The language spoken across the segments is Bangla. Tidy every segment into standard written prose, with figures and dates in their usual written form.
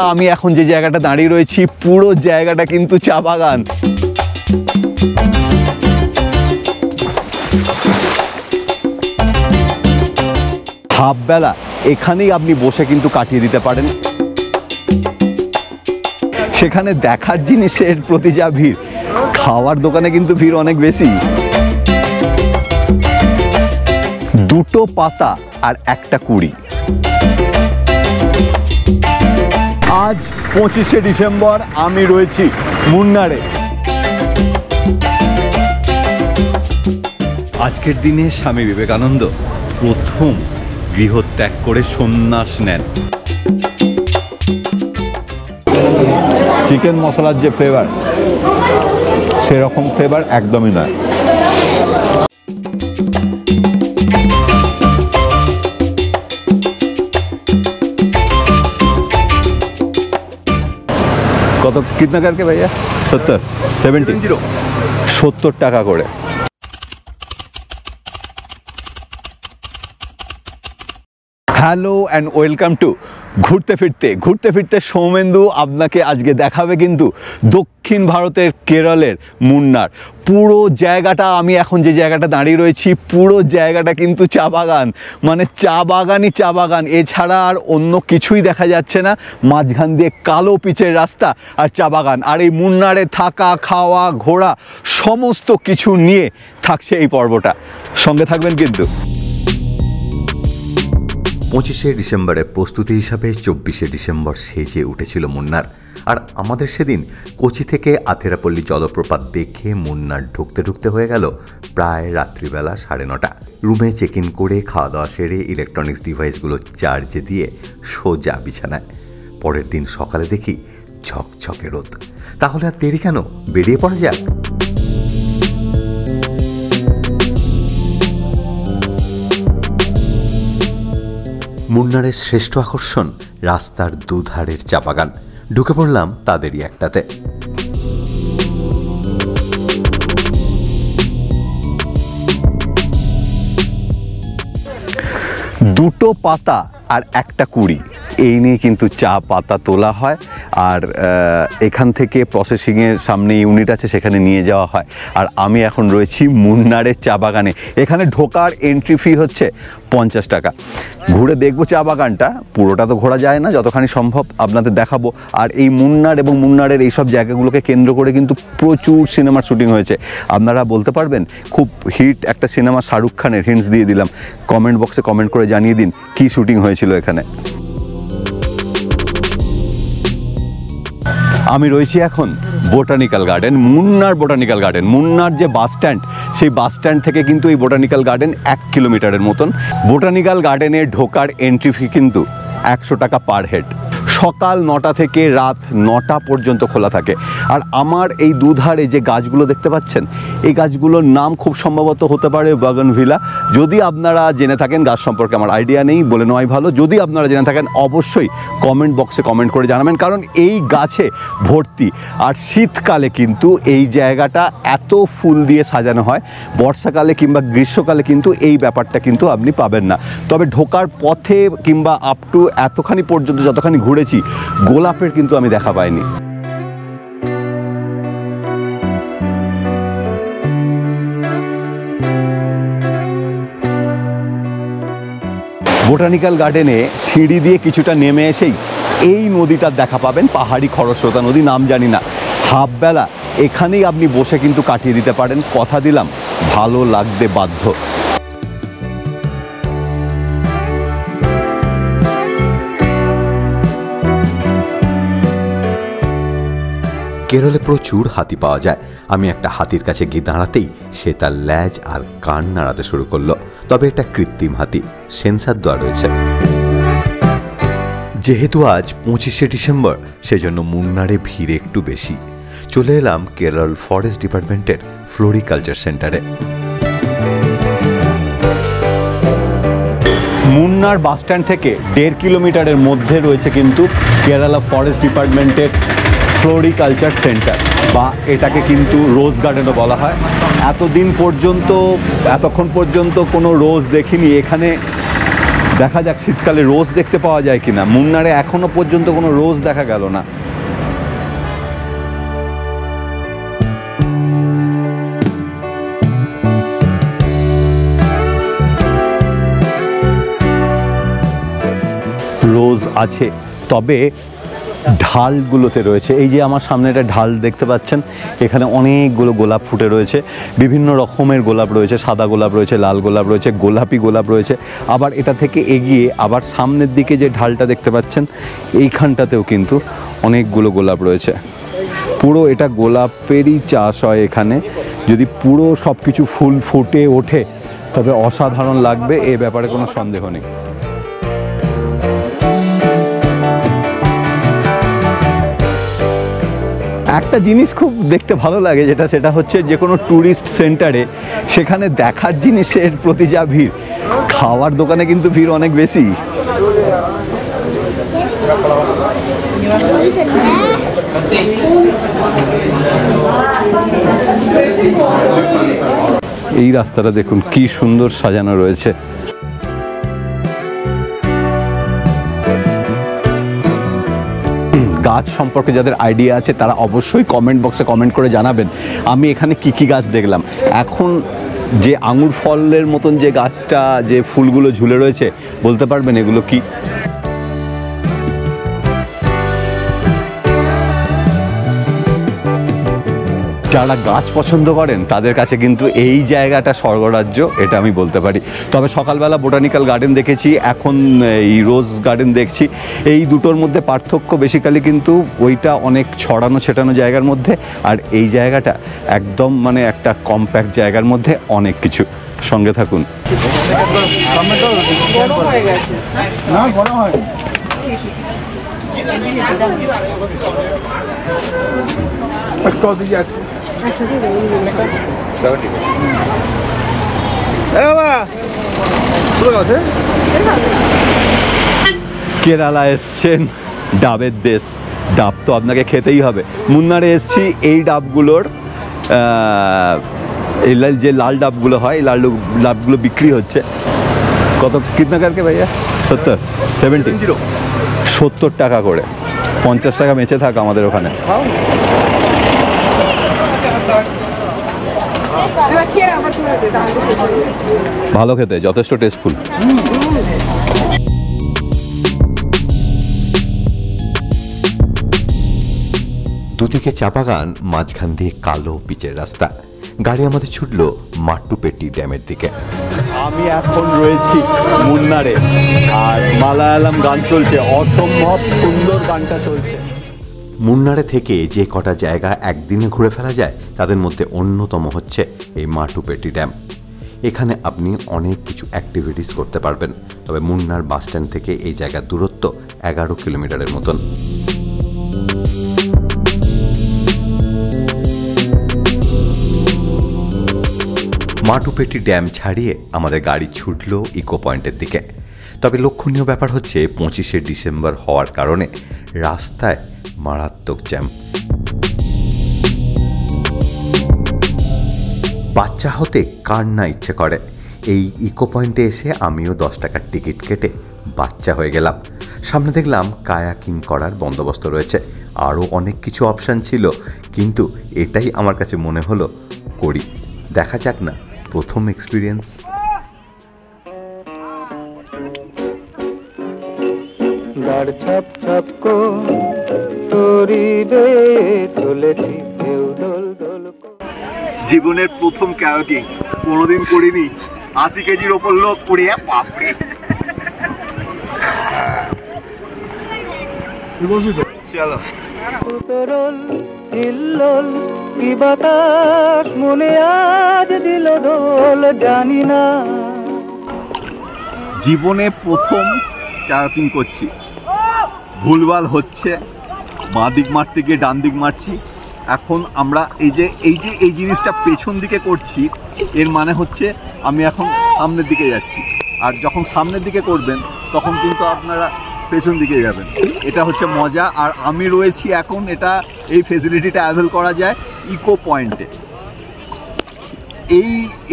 আমি এখন যে জায়গাটা দাঁড়িয়ে রয়েছি পুরো জায়গাটা কিন্তু চা বাগান। হাফ বেলা এখানেই আপনি বসে কিন্তু কাটিয়ে দিতে পারেন। সেখানে দেখার জিনিসের প্রতি যা ভিড়, খাওয়ার দোকানে কিন্তু ভিড় অনেক বেশি। দুটো পাতা আর একটা কুড়ি। আজ 25শে ডিসেম্বর, আমি রয়েছি মুন্নারে। আজকের দিনে স্বামী বিবেকানন্দ প্রথম গৃহত্যাগ করে সন্ন্যাস নেন। চিকেন মশলার যে ফ্লেভার, সেরকম ফ্লেভার একদমই নয়। কত কিতনা করকে ভাইয়া? 70 টাকা করে। হ্যালো অ্যান্ড ওয়েলকাম টু ঘুরতে ফিরতে সৌমেন্দু আপনাকে আজকে দেখাবে কিন্তু দক্ষিণ ভারতের কেরলের মুন্নার পুরো জায়গাটা। আমি এখন যে জায়গাটা দাঁড়িয়ে রয়েছি পুরো জায়গাটা কিন্তু চা বাগান, মানে চা বাগানই চা বাগান, এছাড়া আর অন্য কিছুই দেখা যাচ্ছে না। মাঝখান দিয়ে কালো পিচের রাস্তা আর চা বাগান। আর এই মুন্নারে থাকা, খাওয়া, ঘোরা সমস্ত কিছু নিয়ে থাকছে এই পর্বটা। সঙ্গে থাকবেন কিন্তু। 25শে ডিসেম্বরের প্রস্তুতি হিসাবে 24শে ডিসেম্বর সেজে উঠেছিল মুন্নার। আর আমাদের সেদিন কোচি থেকে আথেরাপল্লী জলপ্রপাত দেখে মুন্নার ঢুকতে হয়ে গেল প্রায় রাত্রিবেলা 9:30। রুমে চেক ইন করে খাওয়া দাওয়া সেরে ইলেকট্রনিক্স ডিভাইসগুলো চার্জে দিয়ে সোজা বিছানায়। পরের দিন সকালে দেখি ঝকঝকে রোদ। তাহলে আর দেরি কেন, বেরিয়ে পড়া যাক। মুন্নারের শ্রেষ্ঠ আকর্ষণ রাস্তার দুধারের চা বাগান। ঢুকে পড়লাম তাদেরই একটাতে। দুটো পাতা আর একটা কুড়ি, এই নিয়ে কিন্তু চা পাতা তোলা হয়। আর এখান থেকে প্রসেসিংয়ের সামনে ইউনিট আছে, সেখানে নিয়ে যাওয়া হয়। আর আমি এখন রয়েছি মুন্নারের চা বাগানে। এখানে ঢোকার এন্ট্রি ফি হচ্ছে 50 টাকা। ঘুরে দেখবো চা বাগানটা, পুরোটা তো ঘোরা যায় না, যতখানি সম্ভব আপনাদের দেখাবো। আর এই মুন্নার এবং মুন্নারের এইসব জায়গাগুলোকে কেন্দ্র করে কিন্তু প্রচুর সিনেমার শুটিং হয়েছে। আপনারা বলতে পারবেন, খুব হিট একটা সিনেমা শাহরুখ খানের, হিন্টস দিয়ে দিলাম, কমেন্ট বক্সে কমেন্ট করে জানিয়ে দিন কি শুটিং হয়েছিল এখানে। আমি রয়েছি এখন বোটানিক্যাল গার্ডেন, মুন্নার বোটানিক্যাল গার্ডেন। মুন্নার যে বাস স্ট্যান্ড, সেই বাস স্ট্যান্ড থেকে কিন্তু এই বোটানিক্যাল গার্ডেন 1 কিলোমিটারের মতন। বোটানিক্যাল গার্ডেনে ঢোকার এন্ট্রি ফি কিন্তু 100 টাকা পার হেড। সকাল 9টা থেকে রাত 9টা পর্যন্ত খোলা থাকে। আর আমার এই দুধারে যে গাছগুলো দেখতে পাচ্ছেন, এই গাছগুলোর নাম খুব সম্ভবত হতে পারে বাগানভিলা। যদি আপনারা জেনে থাকেন, গাছ সম্পর্কে আমার আইডিয়া নেই বলে নয় ভালো, যদি আপনারা জেনে থাকেন অবশ্যই কমেন্ট বক্সে কমেন্ট করে জানাবেন, কারণ এই গাছে ভর্তি। আর শীতকালে কিন্তু এই জায়গাটা এত ফুল দিয়ে সাজানো হয়, বর্ষাকালে কিংবা গ্রীষ্মকালে কিন্তু এই ব্যাপারটা কিন্তু আপনি পাবেন না। তবে ঢোকার পথে কিংবা আপ টু এতখানি পর্যন্ত যতখানি ঘুরেছি, গোলাপের কিন্তু আমি দেখা পাইনি। বোটানিক্যাল গার্ডেনে সিঁড়ি দিয়ে কিছুটা নেমে এসেই এই নদীটার দেখা পাবেন, পাহাড়ি খরস্রোতা নদী, নাম জানি না। হাফ বেলা এখানেই আপনি বসে কিন্তু কাটিয়ে দিতে পারেন, কথা দিলাম ভালো লাগবে বাধ্য। কেরলে প্রচুর হাতি পাওয়া যায়। আমি একটা হাতির কাছে গিয়ে দাঁড়াতেই সে তার ল্যাজ আর কান নাড়াতে শুরু করলো। তবে এটা কৃত্রিম হাতি, সেন্সার দেওয়া রয়েছে। যেহেতু আজ 25শে ডিসেম্বর, সেজন্য মুন্নারে ভিড় একটু বেশি। চলে এলাম কেরল ফরেস্ট ডিপার্টমেন্টের ফ্লোরিকালচার সেন্টারে। মুন্নার বাস স্ট্যান্ড থেকে 1.5 কিলোমিটারের মধ্যে রয়েছে কিন্তু কেরালা ফরেস্ট ডিপার্টমেন্টের ফ্লোরিকালচার সেন্টার, বা এটাকে কিন্তু রোজ গার্ডেনও বলা হয়। এতক্ষণ পর্যন্ত কোনো রোজ দেখিনি। এখানে দেখা যাক শীতকালে রোজ দেখতে পাওয়া যায় কিনা। মুন্নারে এখনো পর্যন্ত কোনো রোজ দেখা গেল না। রোজ আছে, তবে ঢালগুলোতে রয়েছে। এই যে আমার সামনে একটা ঢাল দেখতে পাচ্ছেন, এখানে অনেকগুলো গোলাপ ফুটে রয়েছে, বিভিন্ন রকমের গোলাপ রয়েছে, সাদা গোলাপ রয়েছে, লাল গোলাপ রয়েছে, গোলাপি গোলাপ রয়েছে। আবার এটা থেকে এগিয়ে আবার সামনের দিকে যে ঢালটা দেখতে পাচ্ছেন, এইখানটাতেও কিন্তু অনেকগুলো গোলাপ রয়েছে। পুরো এটা গোলাপেরই চাষ হয় এখানে। যদি পুরো সব কিছু ফুল ফুটে ওঠে তবে অসাধারণ লাগবে, এ ব্যাপারে কোনো সন্দেহ নেই। একটা জিনিস খুব দেখতে ভালো লাগে, সেটা হচ্ছে যে কোনো ট্যুরিস্ট সেন্টারে সেখানে দেখার জিনিসের প্রতি যা ভিড়, খাওয়ার দোকানে কিন্তু ভিড় অনেক বেশি। এই রাস্তাটা দেখুন কি সুন্দর সাজানো রয়েছে। গাছ সম্পর্কে যাদের আইডিয়া আছে তারা অবশ্যই কমেন্ট বক্সে কমেন্ট করে জানাবেন আমি এখানে কি কি গাছ দেখলাম। এখন যে আঙুর ফলের মতন যে গাছটা, যে ফুলগুলো ঝুলে রয়েছে, বলতে পারবেন এগুলো কি? যারা গাছ পছন্দ করেন তাদের কাছে কিন্তু এই জায়গাটা স্বর্গরাজ্য, এটা আমি বলতে পারি। তবে সকালবেলা বোটানিক্যাল গার্ডেন দেখেছি, এখন এই রোজ গার্ডেন দেখছি। এই দুটোর মধ্যে পার্থক্য বেসিক্যালি কিন্তু ওইটা অনেক ছড়ানো ছেটানো জায়গার মধ্যে, আর এই জায়গাটা একদম মানে একটা কম্প্যাক্ট জায়গার মধ্যে অনেক কিছু। সঙ্গে থাকুন। কেরালা এসছেন, ডাবের দেশ, ডাব তো আপনাকে খেতেই হবে। মুন্নারে এসছি, এই ডাবগুলোর এই যে লাল ডাবগুলো হয়, এই লাল ডাবগুলো বিক্রি হচ্ছে। কত কিতনা কারকে ভাইয়া? 70 টাকা করে, 50 টাকা বেঁচে থাক আমাদের ওখানে। ভালো খেতে, যথেষ্ট টেস্টফুল। দুদিকে চা বাগান, মাঝখান দিয়ে কালো পিচের রাস্তা। গাড়ি আমাদের ছুটল মাট্টুপেট্টি ড্যামের দিকে। আমি এখন রয়েছি মুন্নারে, আর মালায়ালাম গান চলছে, অসম্ভব সুন্দর গানটা চলছে। মুন্নারে থেকে যে কটা জায়গা একদিনে ঘুরে ফেলা যায় তাদের মধ্যে অন্যতম হচ্ছে এই মাট্টুপেট্টি ড্যাম। এখানে আপনি অনেক কিছু অ্যাক্টিভিটিস করতে পারবেন। তবে মুন্নার বাসস্ট্যান্ড থেকে এই জায়গার দূরত্ব 11 কিলোমিটারের মতন। মাট্টুপেট্টি ড্যাম ছাড়িয়ে আমাদের গাড়ি ছুটল ইকো পয়েন্টের দিকে। তবে লক্ষণীয় ব্যাপার হচ্ছে 25শে ডিসেম্বর হওয়ার কারণে রাস্তায় মারাত্মক জ্যাম। বাচ্চা হতে কার না ইচ্ছে করে। এই ইকো পয়েন্টে এসে আমিও 10 টাকার টিকিট কেটে বাচ্চা হয়ে গেলাম। সামনে দেখলাম কায়াকিং করার বন্দোবস্ত রয়েছে, আরও অনেক কিছু অপশান ছিল, কিন্তু এটাই আমার কাছে মনে হলো করি। দেখা যাক না, প্রথম এক্সপিরিয়েন্স। জীবনের প্রথম কায়াকিং, কোনোদিন করিনি। 80 কেজির ওপর লোক পড়িয়ে বাপরে। চলো। কি বাতাস মনে আজ দিল দোল, জানি না। জীবনে প্রথম কায়াকিং করছি, ভুলভাল হচ্ছে, বাঁ দিক মারতে গিয়ে ডান দিক মারছি। এখন আমরা এই জিনিসটা পেছন দিকে করছি, এর মানে হচ্ছে আমি এখন সামনের দিকে যাচ্ছি, আর যখন সামনের দিকে করবেন তখন কিন্তু আপনারা পেছন দিকে যাবেন। এটা হচ্ছে মজা। আর আমি রয়েছি এখন, এই ফেসিলিটিটা অ্যাভেল করা যায় ইকো পয়েন্টে।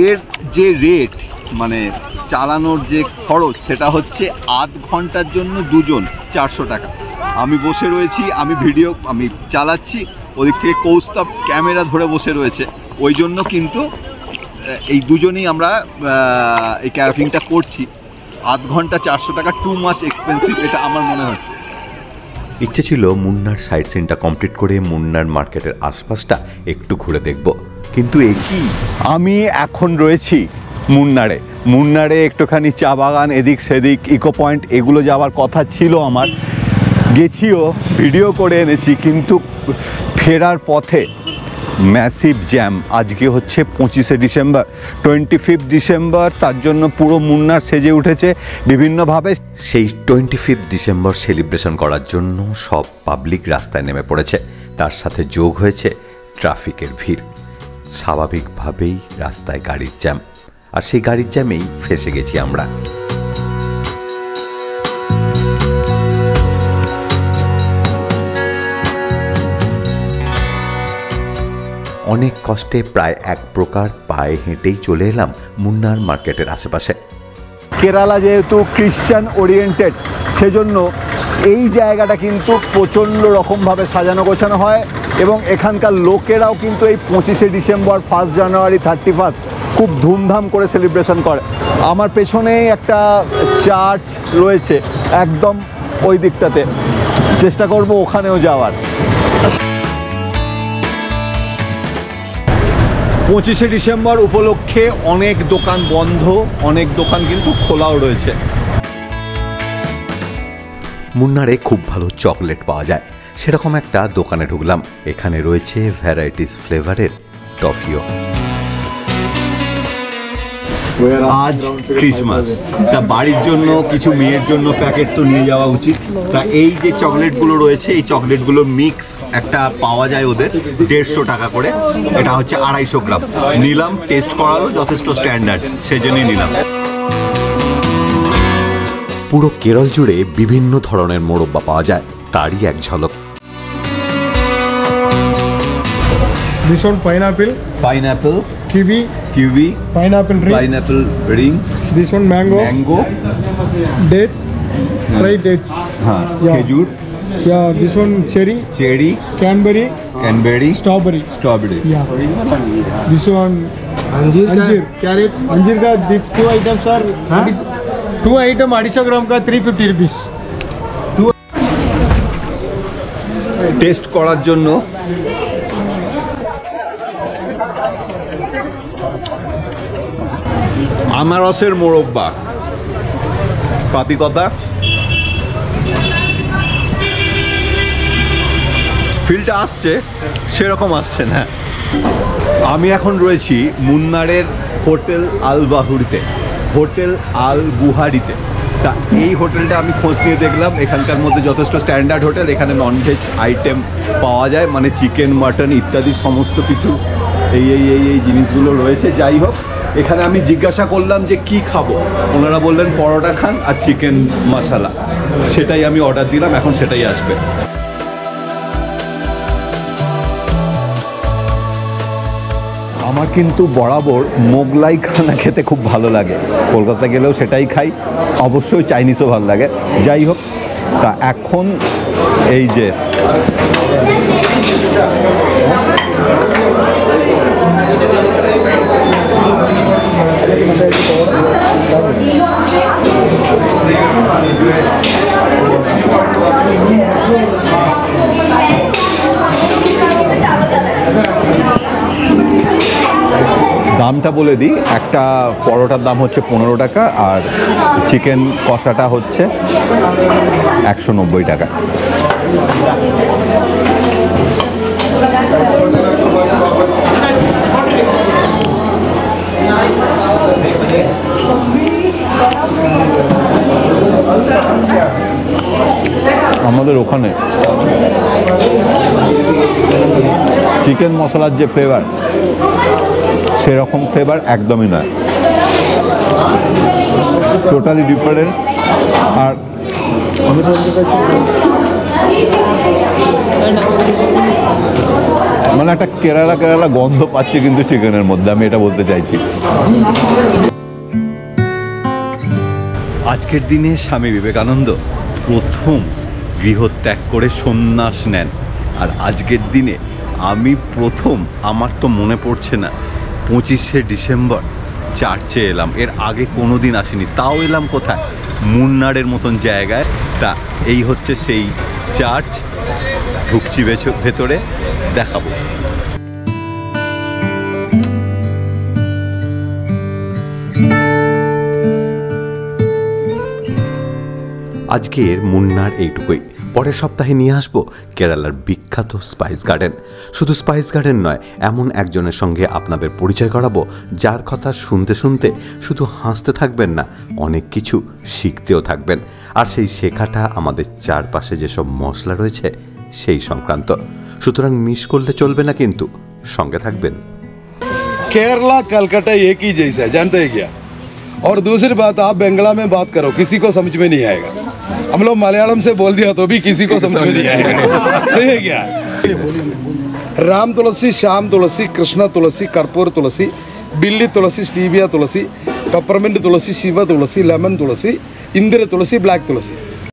এর যে রেট, মানে চালানোর যে খরচ সেটা হচ্ছে আধ ঘন্টার জন্য দুজন 400 টাকা। আমি বসে রয়েছি, আমি চালাচ্ছি, ওদিক থেকে কৌস্তব ক্যামেরা ধরে বসে রয়েছে, ওই জন্য কিন্তু এই দুজনেই আমরা এই কায়াকিংটা করছি। আধ ঘন্টা 400 টাকা টু মাচ এক্সপেন্সিভ, এটা আমার মনে হচ্ছে। ইচ্ছে ছিল মুন্নার সাইট সিনটা কমপ্লিট করে মুন্নার মার্কেটের আশপাশটা একটু ঘুরে দেখব, কিন্তু একই আমি এখন রয়েছি মুন্নারে একটুখানি চা বাগান, এদিক সেদিক, ইকো পয়েন্ট, এগুলো যাওয়ার কথা ছিল আমার, গেছিও, ভিডিও করে এনেছি, কিন্তু ফেরার পথে ম্যাসিভ জ্যাম। আজকে হচ্ছে 25শে ডিসেম্বর, 25 ডিসেম্বর, তার জন্য পুরো মুন্নার সেজে উঠেছে বিভিন্নভাবে। সেই 25 ডিসেম্বর সেলিব্রেশন করার জন্য সব পাবলিক রাস্তায় নেমে পড়েছে, তার সাথে যোগ হয়েছে ট্রাফিকের ভিড়। স্বাভাবিকভাবেই রাস্তায় গাড়ির জ্যাম, আর সেই গাড়ির জ্যামেই ফেসে গেছি আমরা। অনেক কষ্টে প্রায় এক প্রকার পায়ে হেঁটেই চলে এলাম মুন্নার মার্কেটের আশেপাশে। কেরালা যেহেতু ক্রিশ্চান ওরিয়েন্টেড, সেজন্য এই জায়গাটা কিন্তু প্রচণ্ড রকমভাবে সাজানো গোছানো হয়, এবং এখানকার লোকেরাও কিন্তু এই 25শে ডিসেম্বর, 1 জানুয়ারি, 31 খুব ধুমধাম করে সেলিব্রেশন করে। আমার পেছনেই একটা চার্চ রয়েছে একদম ওই দিকটাতে, চেষ্টা করব ওখানেও যাওয়ার। 25শে ডিসেম্বর উপলক্ষে অনেক দোকান বন্ধ, অনেক দোকান কিন্তু খোলাও রয়েছে। মুন্নারে খুব ভালো চকলেট পাওয়া যায়, সেরকম একটা দোকানে ঢুকলাম। এখানে রয়েছে ভ্যারাইটিস ফ্লেভারের টফিও। আজ ক্রিসমাস, তা বাড়ির জন্য কিছু মেয়ের জন্য প্যাকেট তো নিয়ে যাওয়া উচিত। তা এই যে চকলেটগুলো রয়েছে, এই চকলেটগুলো মিক্স একটা পাওয়া যায় ওদের, 150 টাকা করে। এটা হচ্ছে 250 গ্রাম নিলাম, টেস্ট করালো, যথেষ্ট স্ট্যান্ডার্ড, সেজন্যই নিলাম। পুরো কেরল জুড়ে বিভিন্ন ধরনের মোরব্বা পাওয়া যায়, তারই এক ঝলক। This one pineapple, kiwi, pineapple ring. This one mango, dates, dried dates. हाँ, Yeah. খেজুর, Yeah, this one cherry, cranberry, strawberry. Yeah. This one anjir, carrot. Anjir ka these two items are two item 250 gram ka 350 rupees. Test করার জন্য আনারসের মোরব্বা, পাতিকতা, ফিলটা আসছে, সেরকম আসছে না। আমি এখন রয়েছি মুন্নারের হোটেল আল বুহারিতে। তা এই হোটেলটা আমি খোঁজ নিয়ে দেখলাম, এখানকার মধ্যে যথেষ্ট স্ট্যান্ডার্ড হোটেল। এখানে ননভেজ আইটেম পাওয়া যায়, মানে চিকেন, মাটন ইত্যাদি সমস্ত কিছু এই জিনিসগুলো রয়েছে। যাই হোক, এখানে আমি জিজ্ঞাসা করলাম যে কি খাবো, ওনারা বললেন পরোটা খান আর চিকেন মশলা, সেটাই আমি অর্ডার দিলাম, এখন সেটাই আসবে। আমার কিন্তু বরাবর মোগলাই খানা খেতে খুব ভালো লাগে, কলকাতা গেলেও সেটাই খাই, অবশ্যই চাইনিজও ভালো লাগে। যাই হোক, তা এখন এই যে দামটা বলে দিই, একটা পরোটার দাম হচ্ছে 15 টাকা, আর চিকেন কষাটা হচ্ছে 190 টাকা। আমাদের ওখানে চিকেন মশলার যে ফ্লেভার, সেরকম ফ্লেভার একদমই নয়, টোটালি ডিফারেন্ট। আর মানে একটা কেরালা গন্ধ পাচ্ছি কিন্তু চিকেনের মধ্যে, আমি এটা বলতে চাইছি। আজকের দিনে স্বামী বিবেকানন্দ প্রথম গৃহত্যাগ করে সন্ন্যাস নেন, আর আজকের দিনে আমি প্রথম, আমার তো মনে পড়ছে না, 25শে ডিসেম্বর চার্চে এলাম। এর আগে কোনো দিন আসিনি, তাও এলাম কোথায়? মুন্নারের মতন জায়গায়। তা এই হচ্ছে সেই চার্চ, ঢুকছি ভেতরে, দেখাবো। আজকের মুন্নার এইটুকুই। পরের সপ্তাহে নিয়ে আসবো কেরালার বিখ্যাত স্পাইস গার্ডেন। শুধু স্পাইস গার্ডেন নয়, এমন একজনের সঙ্গে আপনাদের পরিচয় করাবো যার কথা শুনতে শুনতে শুধু হাসতে থাকবেন না, অনেক কিছু শিখতেও থাকবেন। আর সেই শেখাটা আমাদের চারপাশে যেসব মশলা রয়েছে সেই সংক্রান্ত। সুতরাং মিস করলে চলবে না, কিন্তু সঙ্গে থাকবেন। केरला कलकत्ता एक ही जैसा है, जानते हैं क्या? और दूसरी बात, आप बंगला में बात करो, किसी को समझ में नहीं आएगा। हम लोग मलयालम से बोल दिया तो भी किसी को समझ में नहीं आएगा। सही है क्या? राम तुलसी, श्याम तुलसी, कृष्ण तुलसी, कर्पूर तुलसी, बिल्ली तुलसी, स्टीविया तुलसी, पेपरमिंट तुलसी, शिवा तुलसी, लेमन तुलसी, इंदिरा तुलसी, ब्लैक तुलसी।